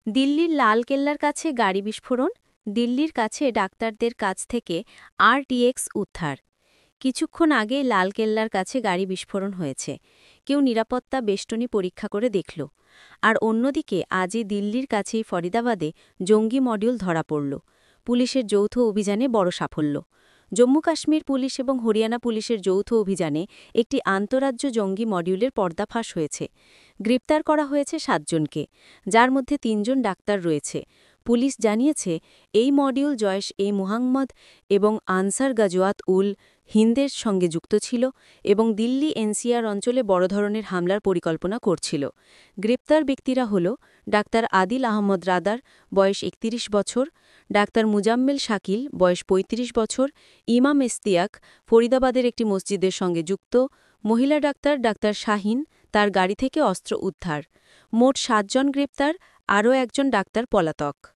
দিল্লির লালকেল্লার কাছে গাড়ি বিস্ফোরণ, দিল্লির কাছে ডাক্তারদের কাছ থেকে আরটিএক্স উদ্ধার। কিছুক্ষণ আগে লালকেল্লার কাছে গাড়ি বিস্ফোরণ হয়েছে। কেউ নিরাপত্তা বেষ্টনী পরীক্ষা করে দেখল। আর অন্যদিকে আজই দিল্লির কাছেই ফরিদাবাদে জঙ্গি মডিউল ধরা পড়ল। পুলিশের যৌথ অভিযানে বড় সাফল্য। জম্মু কাশ্মীর পুলিশ এবং হরিয়ানা পুলিশের যৌথ অভিযানে একটি আন্তরাজ্য জঙ্গি মডিউলের পর্দাফাঁস হয়েছে। গ্রেপ্তার করা হয়েছে ৭ জনকে, যার মধ্যে ৩ জন ডাক্তার রয়েছে। পুলিশ জানিয়েছে এই মডিউল জয়েশ-ই-মুহাম্মদ এবং আনসার গাজওয়াত উল হিন্দের সঙ্গে যুক্ত ছিল এবং দিল্লি এনসিআর অঞ্চলে বড় ধরনের হামলার পরিকল্পনা করছিল। গ্রেপ্তার ব্যক্তিরা হল ডাক্তার আদিল আহমদ রাদার, বয়স ৩১ বছর, ডাক্তার মুজাম্মেল শাকিল, বয়স ৩৫ বছর, ইমাম ইস্তিয়াক, ফরিদাবাদের একটি মসজিদের সঙ্গে যুক্ত, মহিলা ডাক্তার ডাক্তার শাহিন, তার গাড়ি থেকে অস্ত্র উদ্ধার। মোট ৭ জন গ্রেপ্তার, আরও একজন ডাক্তার পলাতক।